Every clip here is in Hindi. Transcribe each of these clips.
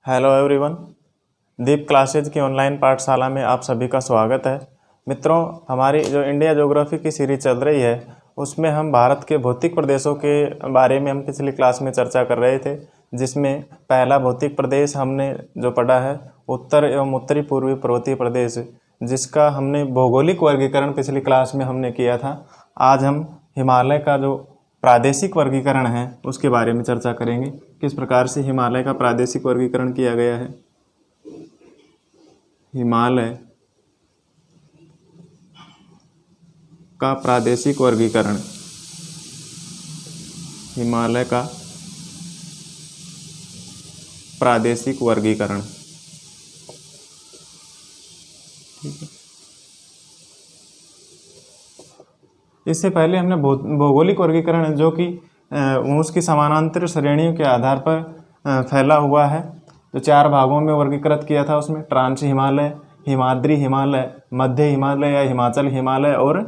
Hello everyone. दीप क्लासेज की ऑनलाइन पाठशाला में आप सभी का स्वागत है। मित्रों, हमारी जो इंडिया ज्योग्राफी की सीरीज चल रही है उसमें हम भारत के भौतिक प्रदेशों के बारे में हम पिछली क्लास में चर्चा कर रहे थे, जिसमें पहला भौतिक प्रदेश हमने जो पढ़ा है उत्तर एवं उत्तरी पूर्वी पर्वतीय प्रदेश, जिसका हमने भौगोलिक वर्गीकरण पिछली क्लास में हमने किया था। आज हम हिमालय का जो प्रादेशिक वर्गीकरण है उसके बारे में चर्चा करेंगे। किस प्रकार से हिमालय का प्रादेशिक वर्गीकरण किया गया है। हिमालय का प्रादेशिक वर्गीकरण, हिमालय का प्रादेशिक वर्गीकरण। ठीक है, इससे पहले हमने भौगोलिक वर्गीकरण जो कि उसकी समानांतर श्रेणियों के आधार पर फैला हुआ है, जो 4 भागों में वर्गीकृत किया था। उसमें ट्रांस हिमालय, हिमाद्री हिमालय, मध्य हिमालय या हिमाचल हिमालय और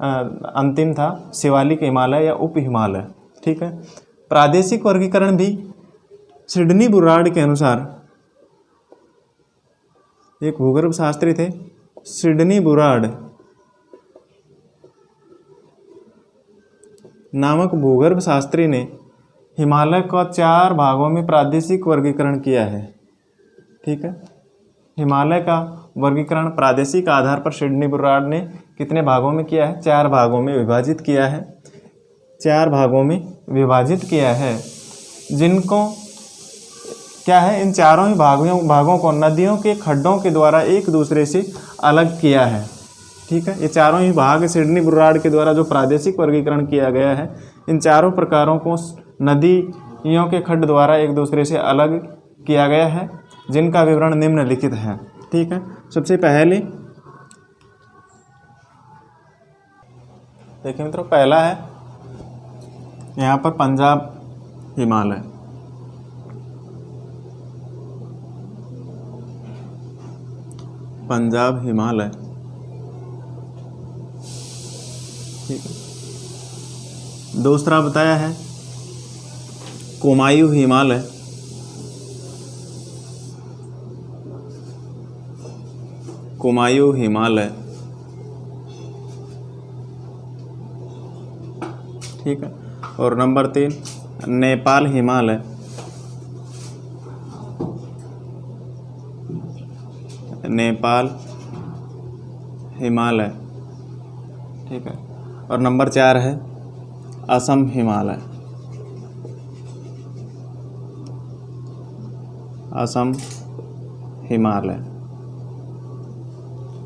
अंतिम था शिवालिक हिमालय या उप हिमालय। ठीक है, प्रादेशिक वर्गीकरण भी सिडनी बुर्रार्ड के अनुसार, एक भूगर्भ शास्त्री थे सिडनी बुर्रार्ड नामक भूगर्भ शास्त्री ने हिमालय का 4 भागों में प्रादेशिक वर्गीकरण किया है। ठीक है, हिमालय का वर्गीकरण प्रादेशिक आधार पर सिडनी बुर्रार्ड ने कितने भागों में किया है? 4 भागों में विभाजित किया है। 4 भागों में विभाजित किया है, जिनको क्या है, इन चारों ही भागों को नदियों के खड्डों के द्वारा एक दूसरे से अलग किया है। ठीक है, ये चारों ही भाग सिडनी बुर्रार्ड के द्वारा जो प्रादेशिक वर्गीकरण किया गया है, इन चारों प्रकारों को नदियों के खड्ड द्वारा एक दूसरे से अलग किया गया है, जिनका विवरण निम्नलिखित है। ठीक है, सबसे पहले देखिए मित्रों, पहला है यहाँ पर पंजाब हिमालय। पंजाब हिमालय। ठीक है, दूसरा बताया है कुमायूं हिमालय। कुमायूं हिमालय। ठीक है, और नंबर 3 नेपाल हिमालय। नेपाल हिमालय। ठीक है, और नंबर 4 है असम हिमालय। असम हिमालय।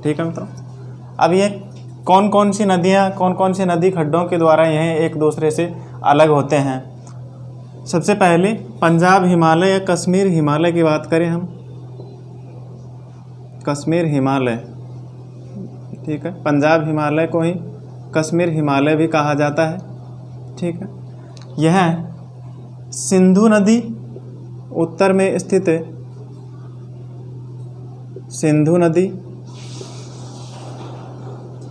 ठीक है मित्रों, अब ये कौन कौन सी नदियाँ, कौन कौन से नदी खड्डों के द्वारा यह एक दूसरे से अलग होते हैं। सबसे पहले पंजाब हिमालय या कश्मीर हिमालय की बात करें हम, कश्मीर हिमालय। ठीक है, पंजाब हिमालय को ही कश्मीर हिमालय भी कहा जाता है। ठीक है, यह सिंधु नदी उत्तर में स्थित है, सिंधु नदी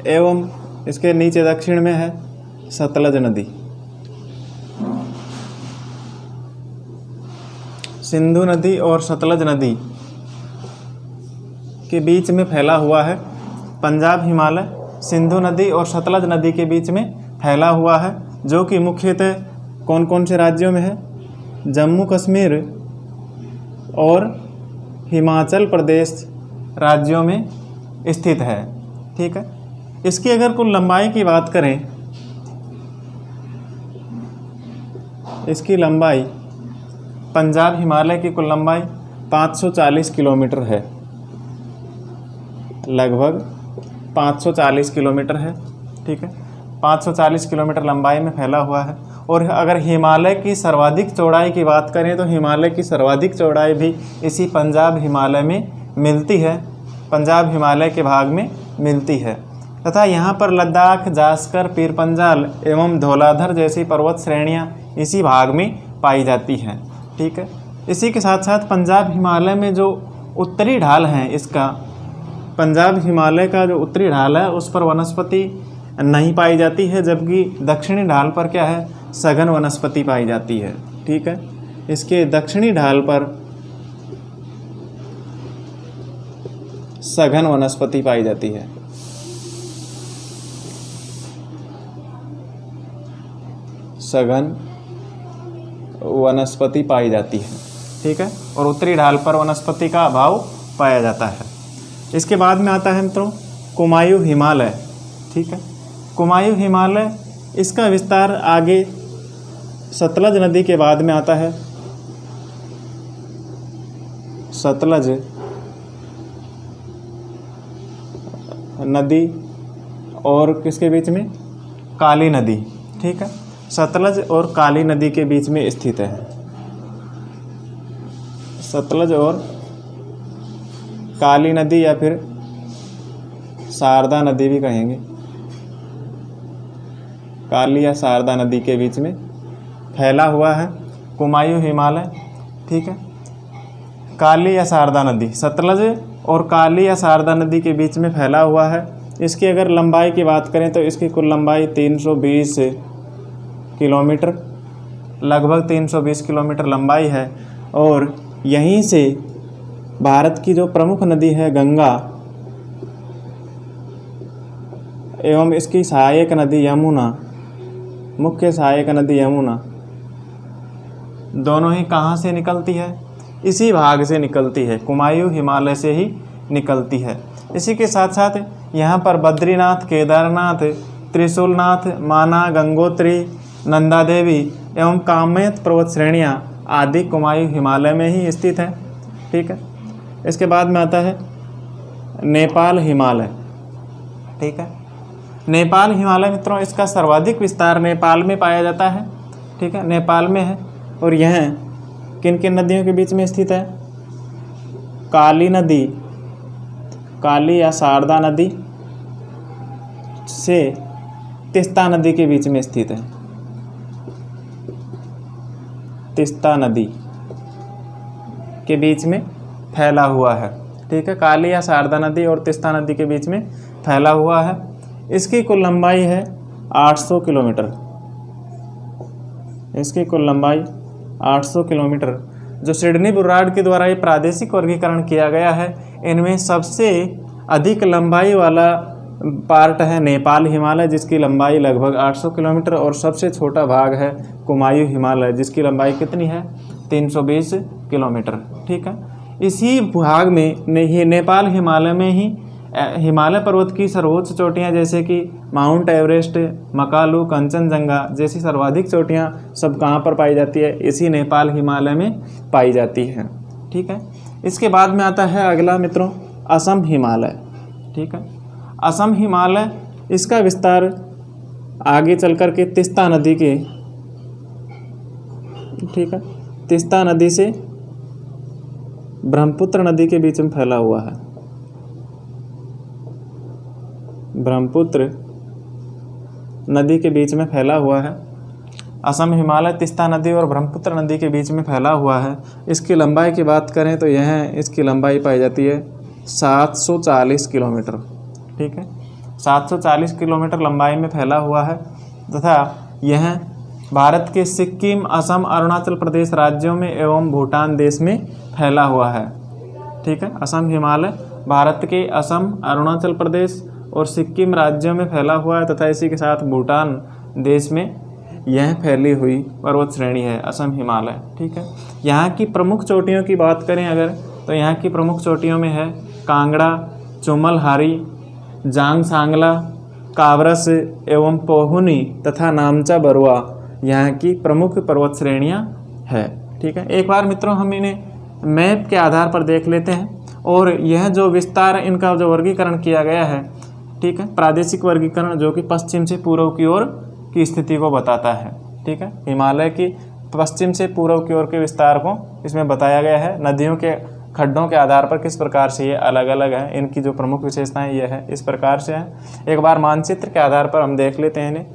एवं इसके नीचे दक्षिण में है सतलज नदी। सिंधु नदी और सतलज नदी के बीच में फैला हुआ है पंजाब हिमालय। सिंधु नदी और सतलज नदी के बीच में फैला हुआ है, जो कि मुख्यतः कौन कौन से राज्यों में है? जम्मू कश्मीर और हिमाचल प्रदेश राज्यों में स्थित है। ठीक है, इसकी अगर कुल लंबाई की बात करें, इसकी लंबाई, पंजाब हिमालय की कुल लंबाई 540 किलोमीटर है, लगभग 540 किलोमीटर है। ठीक है, 540 किलोमीटर लंबाई में फैला हुआ है। और अगर हिमालय की सर्वाधिक चौड़ाई की बात करें तो हिमालय की सर्वाधिक चौड़ाई भी इसी पंजाब हिमालय में मिलती है, पंजाब हिमालय के भाग में मिलती है। तथा यहाँ पर लद्दाख, जास्कर, पीर पंजाल एवं धौलाधर जैसी पर्वत श्रेणियाँ इसी भाग में पाई जाती हैं। ठीक है, इसी के साथ साथ पंजाब हिमालय में जो उत्तरी ढाल है, इसका पंजाब हिमालय का जो उत्तरी ढाल है उस पर वनस्पति नहीं पाई जाती है, जबकि दक्षिणी ढाल पर क्या है, सघन वनस्पति पाई जाती है। ठीक है, इसके दक्षिणी ढाल पर सघन वनस्पति पाई जाती है। सघन वनस्पति पाई जाती है, ठीक है। और उत्तरी ढाल पर वनस्पति का अभाव पाया जाता है। इसके बाद में आता है मित्रों कुमायूं हिमालय, ठीक है। कुमायूं हिमालय, इसका विस्तार आगे सतलज नदी के बाद में आता है। सतलज नदी और किसके बीच में? काली नदी, ठीक है। सतलज और काली नदी के बीच में स्थित है। सतलज और काली नदी या फिर शारदा नदी भी कहेंगे, काली या शारदा नदी के बीच में फैला हुआ है कुमायूं हिमालय, ठीक है। काली या शारदा नदी, सतलज और काली या शारदा नदी के बीच में फैला हुआ है। इसकी अगर लंबाई की बात करें तो इसकी कुल लंबाई 320 किलोमीटर, लगभग 320 किलोमीटर लंबाई है। और यहीं से भारत की जो प्रमुख नदी है गंगा एवं इसकी सहायक नदी यमुना, मुख्य सहायक नदी यमुना, दोनों ही कहाँ से निकलती है? इसी भाग से निकलती है, कुमायूं हिमालय से ही निकलती है। इसी के साथ साथ यहाँ पर बद्रीनाथ, केदारनाथ, त्रिशूलनाथ, माना, गंगोत्री, नंदा देवी एवं कामयत पर्वत श्रेणियाँ आदि कुमायूं हिमालय में ही स्थित है, ठीक है। इसके बाद में आता है नेपाल हिमालय, ठीक है। नेपाल हिमालय मित्रों, इसका सर्वाधिक विस्तार नेपाल में पाया जाता है, ठीक है, नेपाल में है। और यह किन किन नदियों के बीच में स्थित है? काली नदी, काली या शारदा नदी से तीस्ता नदी के बीच में स्थित है। तीस्ता नदी के बीच में फैला हुआ है, ठीक है। काली या शारदा नदी और तीस्ता नदी के बीच में फैला हुआ है। इसकी कुल लंबाई है 800 किलोमीटर। इसकी कुल लंबाई 800 किलोमीटर। जो सिडनी बुर्रार्ड के द्वारा ये प्रादेशिक वर्गीकरण किया गया है, इनमें सबसे अधिक लंबाई वाला पार्ट है नेपाल हिमालय, जिसकी लंबाई लगभग 800 किलोमीटर, और सबसे छोटा भाग है कुमायूं हिमालय, जिसकी लंबाई कितनी है? 320 किलोमीटर, ठीक है। इसी भाग में ये नेपाल हिमालय में ही हिमालय पर्वत की सर्वोच्च चोटियां जैसे कि माउंट एवरेस्ट, मकालू, कंचनजंगा जैसी सर्वाधिक चोटियां सब कहाँ पर पाई जाती है? इसी नेपाल हिमालय में पाई जाती है, ठीक है। इसके बाद में आता है अगला मित्रों असम हिमालय, ठीक है। असम हिमालय, इसका विस्तार आगे चल कर के तीस्ता नदी के, ठीक है, तीस्ता नदी से ब्रह्मपुत्र नदी के बीच में फैला हुआ है। ब्रह्मपुत्र नदी के बीच में फैला हुआ है। असम हिमालय तीस्ता नदी और ब्रह्मपुत्र नदी के बीच में फैला हुआ है। इसकी लंबाई की बात करें तो यह इसकी लंबाई पाई जाती है 740 किलोमीटर, ठीक है। 740 किलोमीटर लंबाई में फैला हुआ है तथा यह भारत के सिक्किम, असम, अरुणाचल प्रदेश राज्यों में एवं भूटान देश में फैला हुआ है, ठीक है। असम हिमालय भारत के असम, अरुणाचल प्रदेश और सिक्किम राज्यों में फैला हुआ है तथा इसी के साथ भूटान देश में यह फैली हुई पर्वत श्रेणी है असम हिमालय, ठीक है। यहाँ की प्रमुख चोटियों की बात करें अगर, तो यहाँ की प्रमुख चोटियों में है कांगड़ा, चुमलहारी, जांग सांगला, कावरस एवं पोहुनी तथा नामचा बरुआ यहाँ की प्रमुख पर्वत श्रेणियाँ है, ठीक है। एक बार मित्रों हम इन्हें मैप के आधार पर देख लेते हैं और यह जो विस्तार इनका जो वर्गीकरण किया गया है, ठीक है, प्रादेशिक वर्गीकरण जो कि पश्चिम से पूर्व की ओर की स्थिति को बताता है, ठीक है। हिमालय की पश्चिम से पूर्व की ओर के विस्तार को इसमें बताया गया है। नदियों के खड्डों के आधार पर किस प्रकार से ये अलग अलग है, इनकी जो प्रमुख विशेषताएं ये है इस प्रकार से है। एक बार मानचित्र के आधार पर हम देख लेते हैं इन्हें।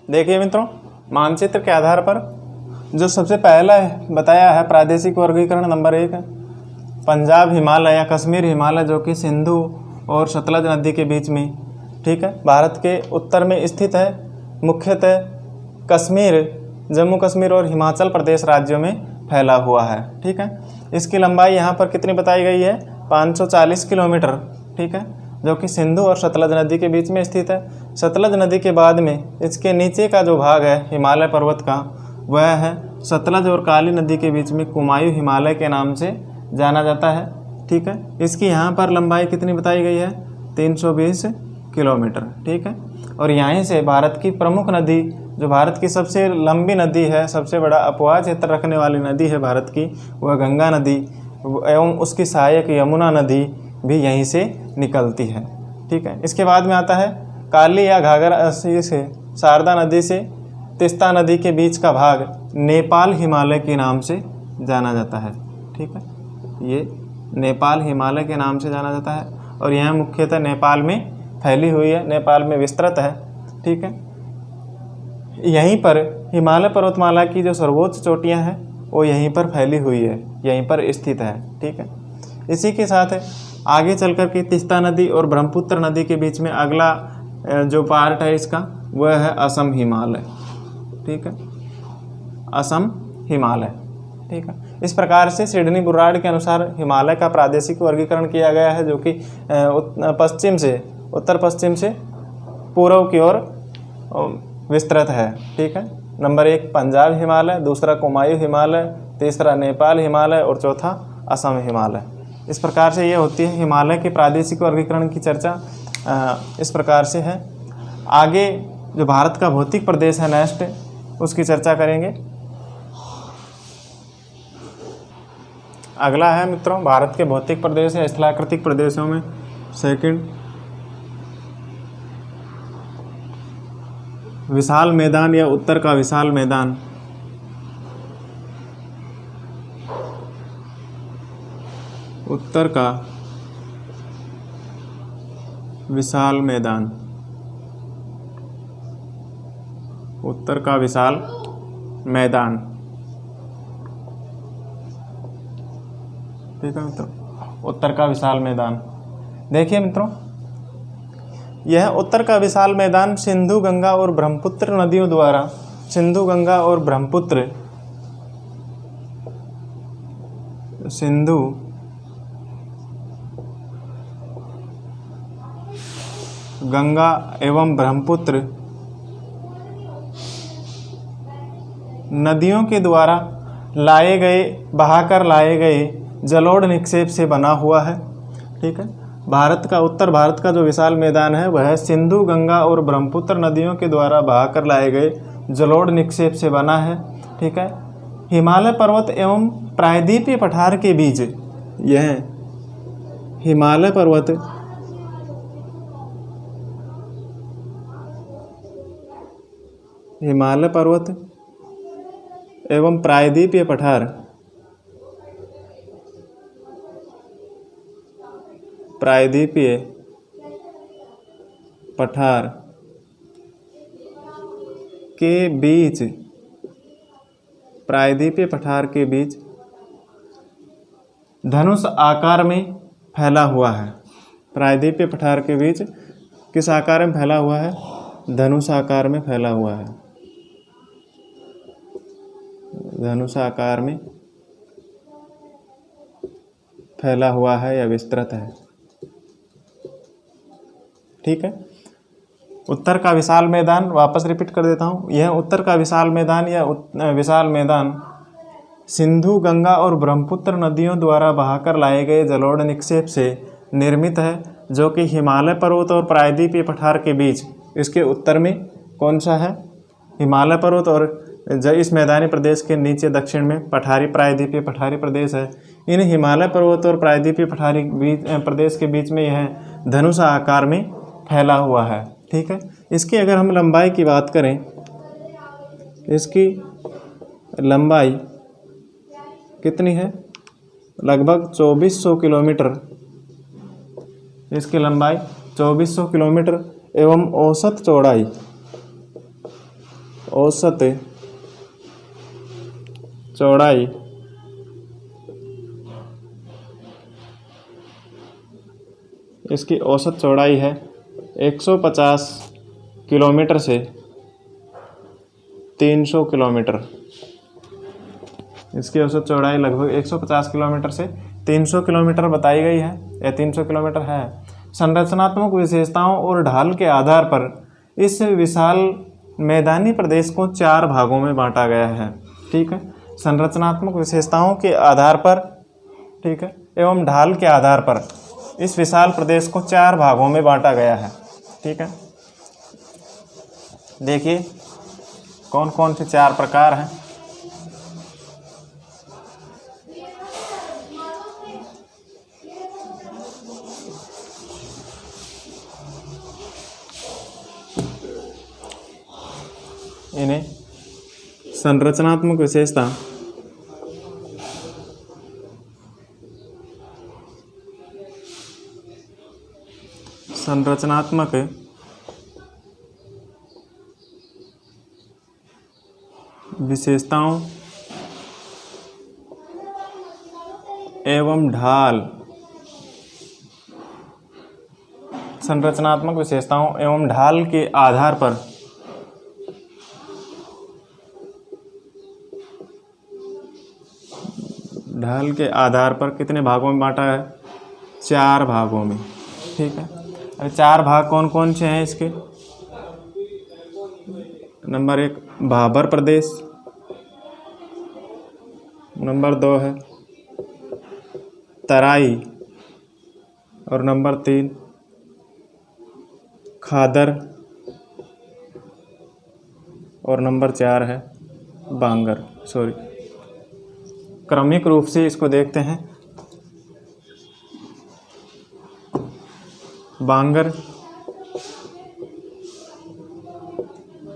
देखिए मित्रों, मानचित्र के आधार पर जो सबसे पहला है बताया है प्रादेशिक वर्गीकरण नंबर 1 है पंजाब हिमालय या कश्मीर हिमालय, जो कि सिंधु और सतलज नदी के बीच में, ठीक है, भारत के उत्तर में स्थित है। मुख्यतः कश्मीर, जम्मू कश्मीर और हिमाचल प्रदेश राज्यों में फैला हुआ है, ठीक है। इसकी लंबाई यहाँ पर कितनी बताई गई है? 540 किलोमीटर, ठीक है, जो कि सिंधु और सतलज नदी के बीच में स्थित है। सतलज नदी के बाद में इसके नीचे का जो भाग है हिमालय पर्वत का, वह है सतलज और काली नदी के बीच में कुमायूं हिमालय के नाम से जाना जाता है, ठीक है। इसकी यहाँ पर लंबाई कितनी बताई गई है? 320 किलोमीटर, ठीक है। और यहीं से भारत की प्रमुख नदी, जो भारत की सबसे लंबी नदी है, सबसे बड़ा अपवाह क्षेत्र रखने वाली नदी है भारत की, वह गंगा नदी एवं उसकी सहायक यमुना नदी भी यहीं से निकलती है, ठीक है। इसके बाद में आता है काली या घाघरा से शारदा नदी से तीस्ता नदी के बीच का भाग नेपाल हिमालय के नाम से जाना जाता है, ठीक है। ये नेपाल हिमालय के नाम से जाना जाता है और यह मुख्यतः नेपाल में फैली हुई है, नेपाल में विस्तृत है, ठीक है। यहीं पर हिमालय पर्वतमाला की जो सर्वोच्च चोटियां हैं वो यहीं पर फैली हुई है, यहीं पर स्थित है, ठीक है। इसी के साथ आगे चल कर के तीस्ता नदी और ब्रह्मपुत्र नदी के बीच में अगला जो पार्ट है इसका, वह है असम हिमालय, ठीक है, असम हिमालय, ठीक है। इस प्रकार से सिडनी बुर्रार्ड के अनुसार हिमालय का प्रादेशिक वर्गीकरण किया गया है, जो कि पश्चिम से, उत्तर पश्चिम से पूर्व की ओर विस्तृत है, ठीक है। नंबर 1 पंजाब हिमालय, दूसरा कुमायूं हिमालय, तीसरा नेपाल हिमालय और चौथा असम हिमालय। इस प्रकार से ये होती है हिमालय के प्रादेशिक वर्गीकरण की चर्चा इस प्रकार से है। आगे जो भारत का भौतिक प्रदेश है नेक्स्ट, उसकी चर्चा करेंगे। अगला है मित्रों भारत के भौतिक प्रदेश है स्थलाकृतिक प्रदेशों में सेकंड, विशाल मैदान या उत्तर का विशाल मैदान। उत्तर का विशाल मैदान, उत्तर का विशाल मैदान, ठीक है मित्रों, उत्तर का विशाल मैदान। देखिए मित्रों, यह उत्तर का विशाल मैदान सिंधु गंगा और ब्रह्मपुत्र नदियों द्वारा, सिंधु गंगा और ब्रह्मपुत्र, सिंधु गंगा एवं ब्रह्मपुत्र नदियों के द्वारा लाए गए, बहाकर लाए गए जलोढ़ निक्षेप से बना हुआ है, ठीक है। भारत का, उत्तर भारत का जो विशाल मैदान है वह सिंधु गंगा और ब्रह्मपुत्र नदियों के द्वारा बहाकर लाए गए जलोढ़ निक्षेप से बना है, ठीक है। हिमालय पर्वत एवं प्रायद्वीपीय पठार के बीच, यह हिमालय पर्वत एवं प्रायद्वीपीय पठार, प्रायद्वीपीय पठार के बीच, प्रायद्वीपीय पठार के बीच धनुष आकार में फैला हुआ है। प्रायद्वीपीय पठार के बीच किस आकार में फैला हुआ है? धनुष आकार में फैला हुआ है, धनुष आकार में फैला हुआ है या विस्तृत है, ठीक है। उत्तर का विशाल मैदान, वापस रिपीट कर देता हूँ, यह उत्तर का विशाल मैदान या विशाल मैदान सिंधु गंगा और ब्रह्मपुत्र नदियों द्वारा बहाकर लाए गए जलोढ़ निक्षेप से निर्मित है, जो कि हिमालय पर्वत और प्रायद्वीपीय पठार के बीच, इसके उत्तर में कौन सा है? हिमालय पर्वत, और इस मैदानी प्रदेश के नीचे दक्षिण में पठारी प्रायद्वीपीय पठारी प्रदेश है। इन हिमालय पर्वत और प्रायद्वीपीय पठारी प्रदेश के बीच में यह धनुष आकार में फैला हुआ है, ठीक है। इसकी अगर हम लंबाई की बात करें, इसकी लंबाई कितनी है? लगभग 2400 किलोमीटर, इसकी लंबाई 2400 किलोमीटर एवं औसत चौड़ाई, औसत चौड़ाई इसकी औसत चौड़ाई है 150 किलोमीटर से 300 किलोमीटर। इसकी औसत चौड़ाई लगभग 150 किलोमीटर से 300 किलोमीटर बताई गई है या 300 किलोमीटर है। संरचनात्मक विशेषताओं और ढाल के आधार पर इस विशाल मैदानी प्रदेश को 4 भागों में बांटा गया है। ठीक है, संरचनात्मक विशेषताओं के आधार पर, ठीक है, एवं ढाल के आधार पर इस विशाल प्रदेश को 4 भागों में बांटा गया है। ठीक है, देखिए कौन कौन से 4 प्रकार हैं। इन्हें संरचनात्मक विशेषता, संरचनात्मक विशेषताओं एवं ढाल, संरचनात्मक विशेषताओं एवं ढाल के आधार पर कितने भागों में बांटा है? 4 भागों में। ठीक है, अरे 4 भाग कौन कौन से हैं इसके? नंबर 1 भाबर प्रदेश, नंबर 2 है तराई, और नंबर 3 खादर, और नंबर 4 है बांगर। क्रमिक रूप से इसको देखते हैं। बांगर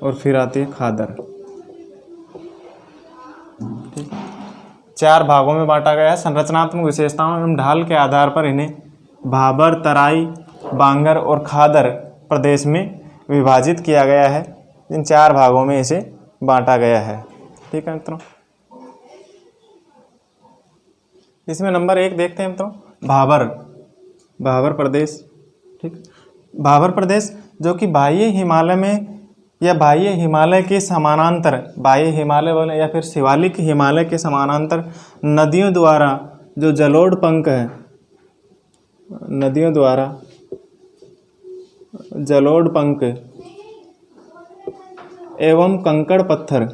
और फिर आती है खादर। ठीक, 4 भागों में बांटा गया है। संरचनात्मक विशेषताओं एवं ढाल के आधार पर इन्हें भाबर, तराई, बांगर और खादर प्रदेश में विभाजित किया गया है। इन 4 भागों में इसे बांटा गया है। ठीक है मित्रों, इसमें नंबर 1 देखते हैं मित्रों, भाबर प्रदेश। ठीक, भाबर प्रदेश जो कि बाह्य हिमालय में या बाह्य हिमालय के समानांतर, बाह्य हिमालय बोले या फिर शिवालिक हिमालय के समानांतर नदियों द्वारा जो जलोढ़ पंख है, नदियों द्वारा जलोढ़ पंख एवं कंकड़ पत्थर,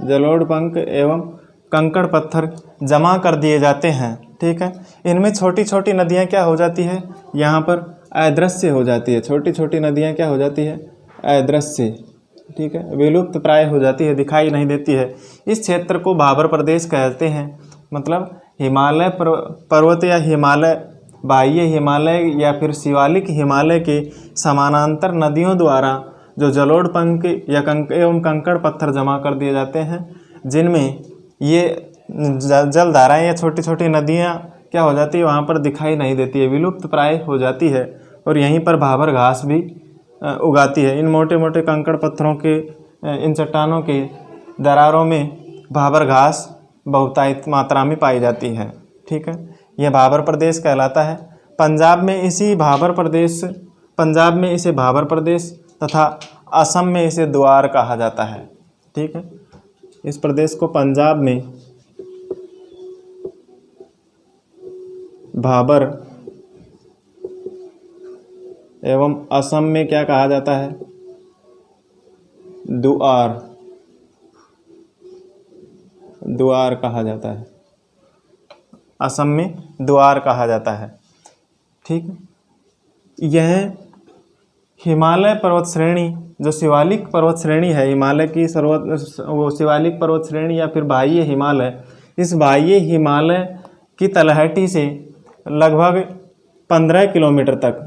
जलोढ़ पंख एवं कंकड़ पत्थर जमा कर दिए जाते हैं। ठीक है, इनमें छोटी छोटी नदियाँ क्या हो जाती है? यहाँ पर अदृश्य हो जाती है। छोटी छोटी नदियाँ क्या हो जाती है? अदृश्य। ठीक है, विलुप्त प्राय हो जाती है, दिखाई नहीं देती है। इस क्षेत्र को भाबर प्रदेश कहते हैं। मतलब हिमालय पर्वत या हिमालय, बाह्य हिमालय या फिर शिवालिक हिमालय के समानांतर नदियों द्वारा जो जलोढ़ पंख या एवं कंकड़ पत्थर जमा कर दिए जाते हैं, जिनमें ये जलधाराएँ या छोटी छोटी नदियाँ क्या हो जाती है? वहाँ पर दिखाई नहीं देती है, विलुप्त प्राय हो जाती है। और यहीं पर भाबर घास भी उगाती है। इन मोटे मोटे कंकड़ पत्थरों के, इन चट्टानों के दरारों में भाबर घास बहुतायत मात्रा में पाई जाती है। ठीक है, यह भाबर प्रदेश कहलाता है। पंजाब में इसे भाबर प्रदेश तथा असम में इसे द्वार कहा जाता है। ठीक है, इस प्रदेश को पंजाब में भाबर एवं असम में क्या कहा जाता है? द्वार कहा जाता है। असम में द्वार कहा जाता है। ठीक, यह हिमालय पर्वत श्रेणी, जो शिवालिक पर्वत श्रेणी है, हिमालय की वो शिवालिक पर्वत श्रेणी या फिर बाह्य हिमालय, इस बाह्य हिमालय की तलहटी से लगभग 15 किलोमीटर तक,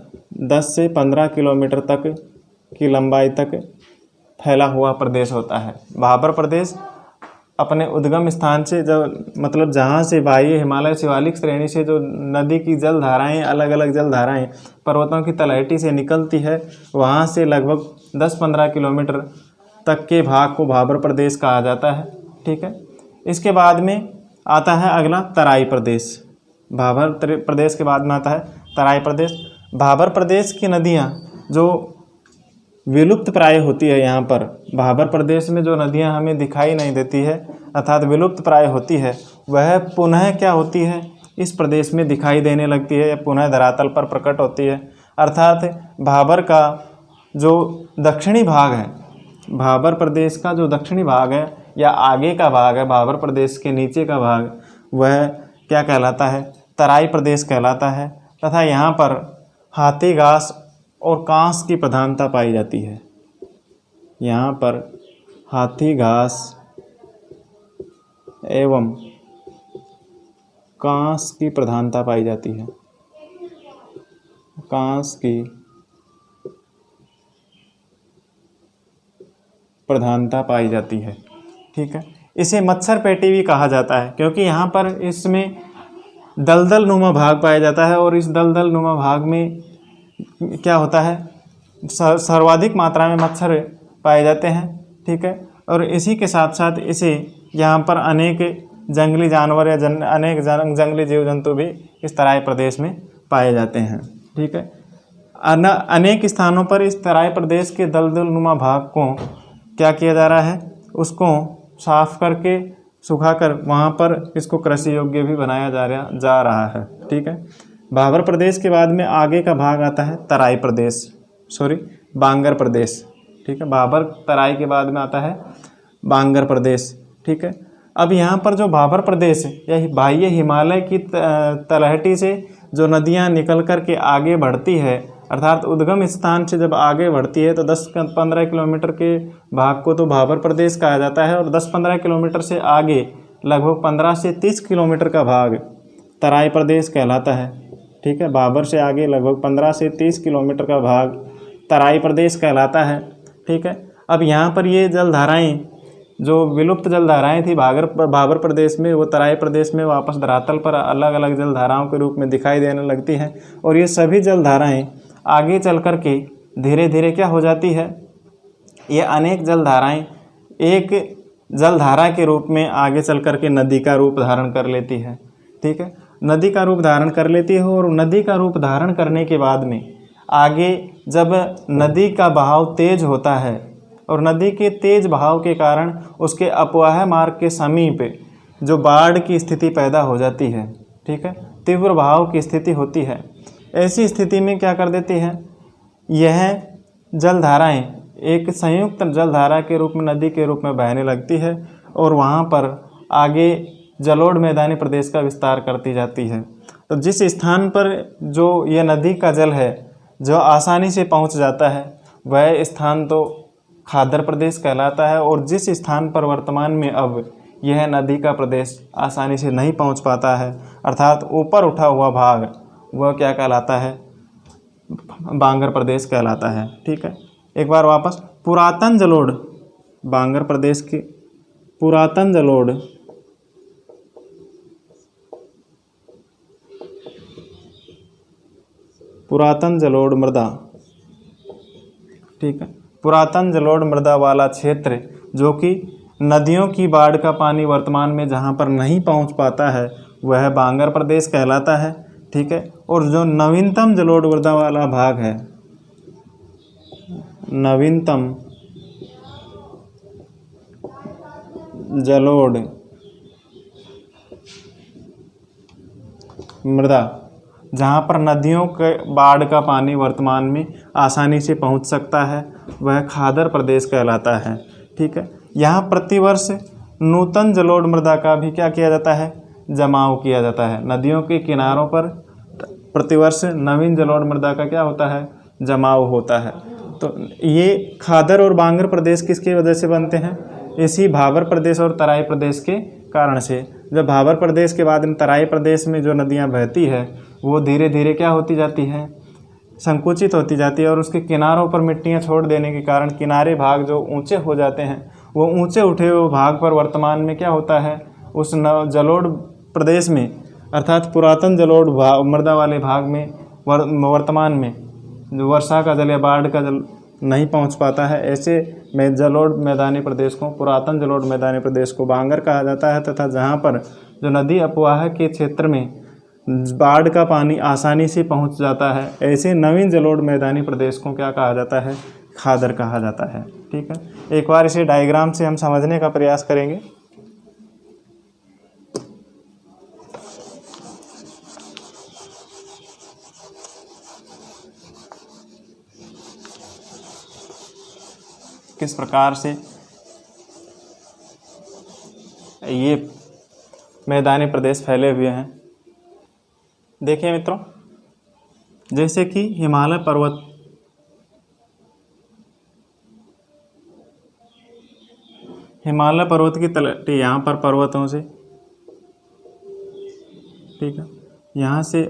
10 से 15 किलोमीटर तक की लंबाई तक फैला हुआ प्रदेश होता है। भाबर प्रदेश अपने उद्गम स्थान से, जब मतलब जहाँ से बाह्य हिमालय शिवालिक श्रेणी से जो नदी की जलधाराएँ, अलग अलग जलधाराएँ पर्वतों की तलहटी से निकलती है, वहाँ से लगभग 10-15 किलोमीटर तक के भाग को भाबर प्रदेश कहा जाता है। ठीक है, इसके बाद में आता है अगला तराई प्रदेश। भाबर प्रदेश के बाद में आता है तराई प्रदेश। भाबर प्रदेश की नदियाँ जो विलुप्त प्राय होती है। यहाँ पर भाबर प्रदेश में जो नदियाँ हमें दिखाई नहीं देती है अर्थात विलुप्त प्राय होती है, वह पुनः क्या होती है, इस प्रदेश में दिखाई देने लगती है या पुनः धरातल पर प्रकट होती है। अर्थात भाबर का जो दक्षिणी भाग है, भाबर प्रदेश का जो दक्षिणी भाग है या आगे का भाग है, भाबर प्रदेश के नीचे का भाग, वह क्या कहलाता है, तराई प्रदेश कहलाता है। तथा यहाँ पर हाथी घास और कांस की प्रधानता पाई जाती है। यहाँ पर हाथी घास एवं कांस की प्रधानता पाई जाती है, कांस की प्रधानता पाई जाती है। ठीक है, इसे मत्स्यर पेटी भी कहा जाता है क्योंकि यहाँ पर इसमें दलदल नुमा भाग पाया जाता है और इस दलदल नुमा भाग में क्या होता है, सर्वाधिक मात्रा में मच्छर पाए जाते हैं। ठीक है, और इसी के साथ साथ इसे यहाँ पर अनेक जंगली जानवर या अनेक जंगली जीव जंतु भी इस तराई प्रदेश में पाए जाते हैं। ठीक है, अनेक स्थानों पर इस तराई प्रदेश के दलदल नुमा भाग को क्या किया जा रहा है, उसको साफ करके सुखाकर वहाँ पर इसको कृषि योग्य भी बनाया जा रहा है। ठीक है, भाबर प्रदेश के बाद में आगे का भाग आता है तराई प्रदेश, बांगर प्रदेश। ठीक है, भाबर तराई के बाद में आता है बांगर प्रदेश। ठीक है, अब यहाँ पर जो भाबर प्रदेश या बाह्य हिमालय की तलहटी से जो नदियाँ निकल कर के आगे बढ़ती है, अर्थात उद्गम स्थान से जब आगे बढ़ती है तो 10-15 किलोमीटर के भाग को तो भाबर प्रदेश कहा जाता है और 10-15 किलोमीटर से आगे लगभग 15 से 30 किलोमीटर का भाग तराई प्रदेश कहलाता है। ठीक है, भाबर से आगे लगभग 15 से 30 किलोमीटर का भाग तराई प्रदेश कहलाता है। ठीक है, अब यहाँ पर ये जलधाराएँ जो विलुप्त जलधाराएँ थी भाबर प्रदेश में, वो तराई प्रदेश में वापस धरातल पर अलग अलग जलधाराओं के रूप में दिखाई देने लगती हैं और ये सभी जलधाराएँ आगे चल कर के धीरे धीरे क्या हो जाती है, ये अनेक जलधाराएँ एक जलधारा के रूप में आगे चल कर के नदी का रूप धारण कर लेती है। ठीक है, नदी का रूप धारण कर लेती है और नदी का रूप धारण करने के बाद में आगे जब नदी का बहाव तेज होता है और नदी के तेज बहाव के कारण उसके अपवाह मार्ग के समीप जो बाढ़ की स्थिति पैदा हो जाती है। ठीक है, तीव्र बहाव की स्थिति होती है। ऐसी स्थिति में क्या कर देती है, यह जलधाराएं एक संयुक्त जलधारा के रूप में नदी के रूप में बहने लगती है और वहाँ पर आगे जलोढ़ मैदानी प्रदेश का विस्तार करती जाती है। तो जिस स्थान पर जो यह नदी का जल है जो आसानी से पहुँच जाता है वह स्थान तो खादर प्रदेश कहलाता है और जिस स्थान पर वर्तमान में अब यह नदी का प्रदेश आसानी से नहीं पहुँच पाता है अर्थात ऊपर उठा हुआ भाग, वह क्या कहलाता है, बांगर प्रदेश कहलाता है। ठीक है, एक बार वापस पुरातन जलोढ़, बांगर प्रदेश की पुरातन जलोढ़ मृदा। ठीक है, पुरातन जलोढ़ मृदा वाला क्षेत्र जो कि नदियों की बाढ़ का पानी वर्तमान में जहाँ पर नहीं पहुँच पाता है वह बांगर प्रदेश कहलाता है। ठीक है, और जो नवीनतम जलोढ़ मृदा वाला भाग है, नवीनतम जलोढ़ मृदा जहाँ पर नदियों के बाढ़ का पानी वर्तमान में आसानी से पहुँच सकता है वह खादर प्रदेश कहलाता है। ठीक है, यहाँ प्रतिवर्ष नूतन जलोढ़ मृदा का भी क्या किया जाता है, जमाव किया जाता है। नदियों के किनारों पर प्रतिवर्ष नवीन जलोढ़ मृदा का क्या होता है, जमाव होता है। तो ये खादर और बांगर प्रदेश किसकी वजह से बनते हैं, इसी भाबर प्रदेश और तराई प्रदेश के कारण से। जब भाबर प्रदेश के बाद में तराई प्रदेश में जो नदियाँ बहती है वो धीरे धीरे क्या होती जाती है, संकुचित होती जाती है और उसके किनारों पर मिट्टियाँ छोड़ देने के कारण किनारे भाग जो ऊंचे हो जाते हैं, वो ऊंचे उठे हुए भाग पर वर्तमान में क्या होता है, उस जलोढ़ प्रदेश में अर्थात पुरातन जलोढ़ मृदा वाले भाग में वर्तमान में जो वर्षा का जल या बाढ़ का जल नहीं पहुंच पाता है, ऐसे में जलोढ़ मैदानी प्रदेश को, पुरातन जलोढ़ मैदानी प्रदेश को बांगर कहा जाता है। तथा जहां पर जो नदी अपवाह के क्षेत्र में बाढ़ का पानी आसानी से पहुंच जाता है, ऐसे नवीन जलोढ़ मैदानी प्रदेश को क्या कहा जाता है, खादर कहा जाता है। ठीक है, एक बार इसे डायग्राम से हम समझने का प्रयास करेंगे। किस प्रकार से ये मैदानी प्रदेश फैले हुए हैं। देखिए मित्रों, जैसे कि हिमालय पर्वत की तलहटी यहाँ पर पर्वतों से, ठीक है, यहाँ से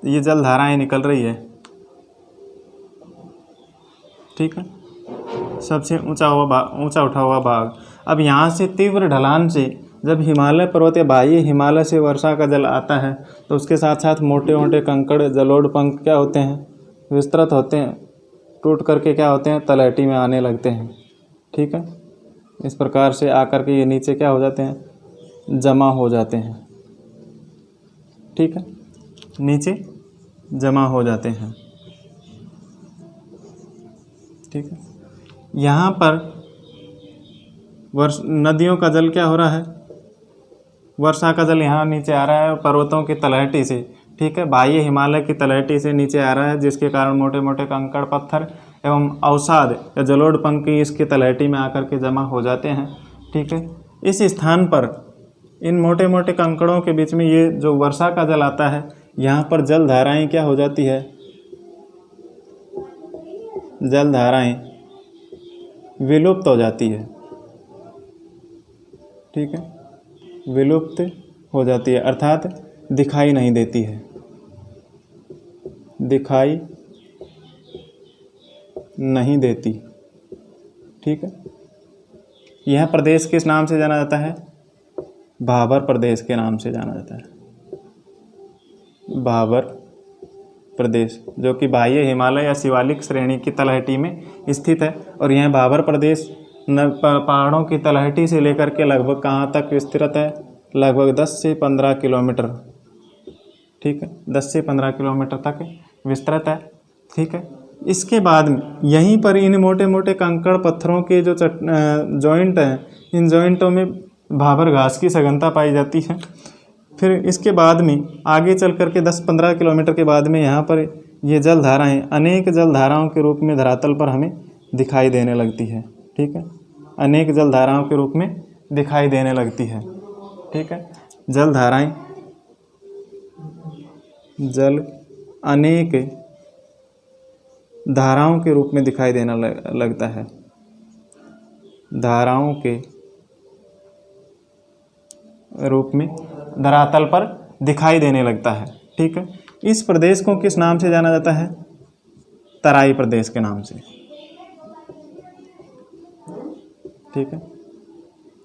ये जलधाराएं निकल रही है। ठीक है, सबसे ऊंचा उठा हुआ भाग। अब यहाँ से तीव्र ढलान से जब हिमालय पर्वत या बाह्य हिमालय से वर्षा का जल आता है तो उसके साथ साथ मोटे मोटे कंकड़ जलोढ़ पंख क्या होते हैं, विस्तृत होते हैं, टूट करके क्या होते हैं, तलहटी में आने लगते हैं। ठीक है, इस प्रकार से आकर के ये नीचे क्या हो जाते हैं, जमा हो जाते हैं। ठीक है, नीचे जमा हो जाते हैं। ठीक है, यहाँ पर नदियों का जल क्या हो रहा है, वर्षा का जल यहाँ नीचे आ रहा है पर्वतों की तलहटी से। ठीक है, बाह्य हिमालय की तलहटी से नीचे आ रहा है, जिसके कारण मोटे मोटे कंकड़ पत्थर एवं अवसाद या जलोढ़ पंख इसकी तलहटी में आकर के जमा हो जाते हैं। ठीक है, इस स्थान पर इन मोटे मोटे कंकड़ों के बीच में ये जो वर्षा का जल आता है, यहाँ पर जल धाराएँ क्या हो जाती है, जल धाराएँ विलुप्त हो जाती है। ठीक है, विलुप्त हो जाती है, अर्थात दिखाई नहीं देती है, दिखाई नहीं देती। ठीक है, यह प्रदेश किस नाम से जाना जाता है, भाबर प्रदेश के नाम से जाना जाता है। भाबर प्रदेश, जो कि बाह्य हिमालय या शिवालिक श्रेणी की तलहटी में स्थित है। और यह भाबर प्रदेश पहाड़ों की तलहटी से लेकर के लगभग कहाँ तक विस्तृत है, लगभग 10 से 15 किलोमीटर। ठीक है, 10 से 15 किलोमीटर तक विस्तृत है। ठीक है, इसके बाद में यहीं पर इन मोटे मोटे कंकड़ पत्थरों के जो जॉइंट हैं, इन जॉइंटों में भाबर घास की सघनता पाई जाती है। फिर इसके बाद में आगे चल करके 10-15 किलोमीटर के बाद में यहाँ पर ये जलधाराएँ अनेक जलधाराओं के रूप में धरातल पर हमें दिखाई देने लगती है। ठीक है, अनेक जलधाराओं के रूप में दिखाई देने लगती है। ठीक है, जलधाराएँ जल अनेक धाराओं के रूप में दिखाई देना लगता है, धाराओं के रूप में धरातल पर दिखाई देने लगता है। ठीक है, इस प्रदेश को किस नाम से जाना जाता है, तराई प्रदेश के नाम से। ठीक है,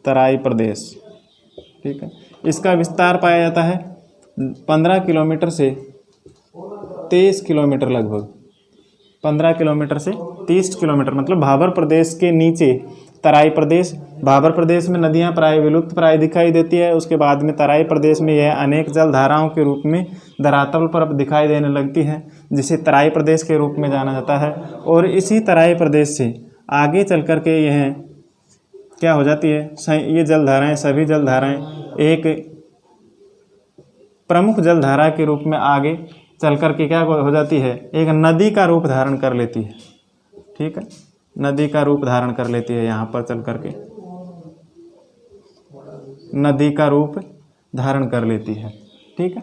तराई प्रदेश। ठीक है, इसका विस्तार पाया जाता है 15 किलोमीटर से 23 किलोमीटर, लगभग 15 किलोमीटर से 30 किलोमीटर, मतलब भाबर प्रदेश के नीचे तराई प्रदेश। भाबर प्रदेश में नदियां प्राय विलुप्त प्राय दिखाई देती है। उसके बाद में तराई प्रदेश में यह अनेक जलधाराओं के रूप में धरातल पर दिखाई देने लगती है, जिसे तराई प्रदेश के रूप में जाना जाता है। और इसी तराई प्रदेश से आगे चल कर के यह क्या हो जाती है, ये जलधाराएँ, सभी जलधाराएँ एक प्रमुख जलधारा के रूप में आगे चल कर के क्या हो जाती है, एक नदी का रूप धारण कर लेती है। ठीक है, नदी का रूप धारण कर लेती है, यहाँ पर चल कर के नदी का रूप धारण कर लेती है। ठीक है,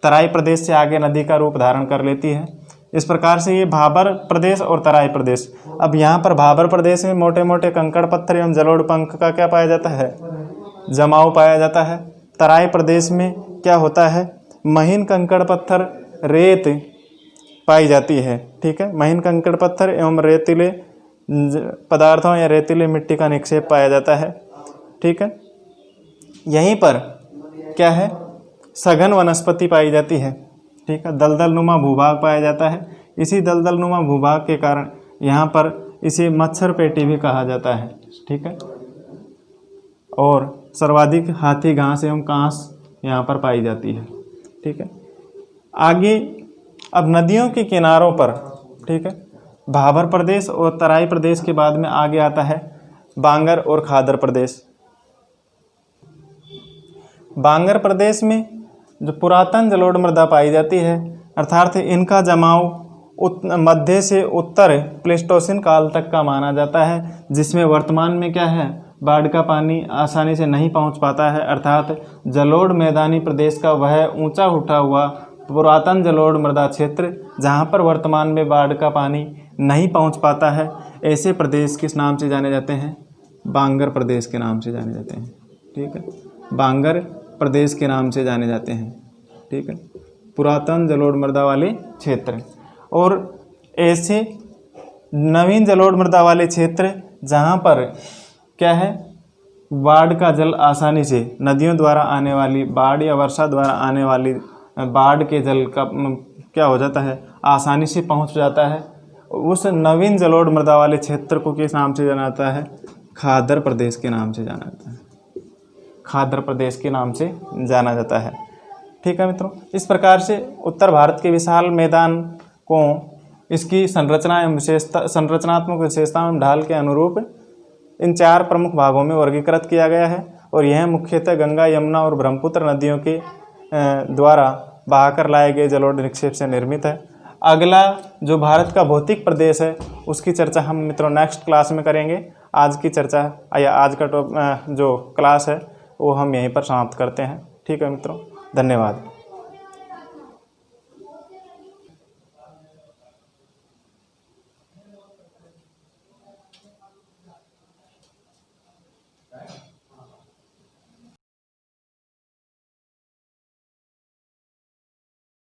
तराई प्रदेश से आगे नदी का रूप धारण कर लेती है। इस प्रकार से ये भाबर प्रदेश और तराई प्रदेश। अब यहाँ पर भाबर प्रदेश में मोटे मोटे कंकड़ पत्थर एवं जलोढ़ पंख का क्या पाया जाता है, जमाव पाया जाता है। तराई प्रदेश में क्या होता है, महीन कंकड़ पत्थर, रेत पाई जाती है। ठीक है, महीन कंकड़ पत्थर एवं रेतीले पदार्थों या रेतीले मिट्टी का निक्षेप पाया जाता है। ठीक है, यहीं पर क्या है, सघन वनस्पति पाई जाती है। ठीक है, दलदल नुमा भूभाग पाया जाता है। इसी दलदल नुमा भूभाग के कारण यहाँ पर इसे मच्छर पेटी भी कहा जाता है। ठीक है, और सर्वाधिक हाथी घास एवं कांस यहाँ पर पाई जाती है। ठीक है, आगे अब नदियों के किनारों पर, ठीक है, भाबर प्रदेश और तराई प्रदेश के बाद में आगे आता है बांगर और खादर प्रदेश। बांगर प्रदेश में जो पुरातन जलोढ़ मृदा पाई जाती है, अर्थात इनका जमाव मध्य से उत्तर प्लेस्टोसिन काल तक का माना जाता है, जिसमें वर्तमान में क्या है, बाढ़ का पानी आसानी से नहीं पहुंच पाता है। अर्थात जलोढ़ मैदानी प्रदेश का वह ऊंचा उठा हुआ पुरातन जलोढ़ मृदा क्षेत्र जहां पर वर्तमान में बाढ़ का पानी नहीं पहुंच पाता है, ऐसे प्रदेश किस नाम से जाने जाते हैं, बांगर प्रदेश के नाम से जाने जाते हैं। ठीक है, बांगर प्रदेश के नाम से जाने जाते हैं। ठीक है, पुरातन जलोढ़ मृदा वाले क्षेत्र। और ऐसे नवीन जलोढ़ मृदा वाले क्षेत्र जहाँ पर क्या है, बाढ़ का जल आसानी से नदियों द्वारा आने वाली बाढ़ या वर्षा द्वारा आने वाली बाढ़ के जल का क्या हो जाता है, आसानी से पहुँच जाता है, उस नवीन जलोढ़ मृदा वाले क्षेत्र को किस नाम से जाना जाता है, खादर प्रदेश के नाम से जाना जाता है। खादर प्रदेश के नाम से जाना जाता है। ठीक है मित्रों, इस प्रकार से उत्तर भारत के विशाल मैदान को इसकी संरचना एवं संरचनात्मक विशेषताओं एवं ढाल के अनुरूप इन 4 प्रमुख भागों में वर्गीकृत किया गया है, और यह मुख्यतः गंगा, यमुना और ब्रह्मपुत्र नदियों के द्वारा बहाकर लाए गए जलोढ़ निक्षेप से निर्मित है। अगला जो भारत का भौतिक प्रदेश है उसकी चर्चा हम मित्रों नेक्स्ट क्लास में करेंगे। आज की चर्चा या आज का जो क्लास है वो हम यहीं पर समाप्त करते हैं। ठीक है मित्रों, धन्यवाद।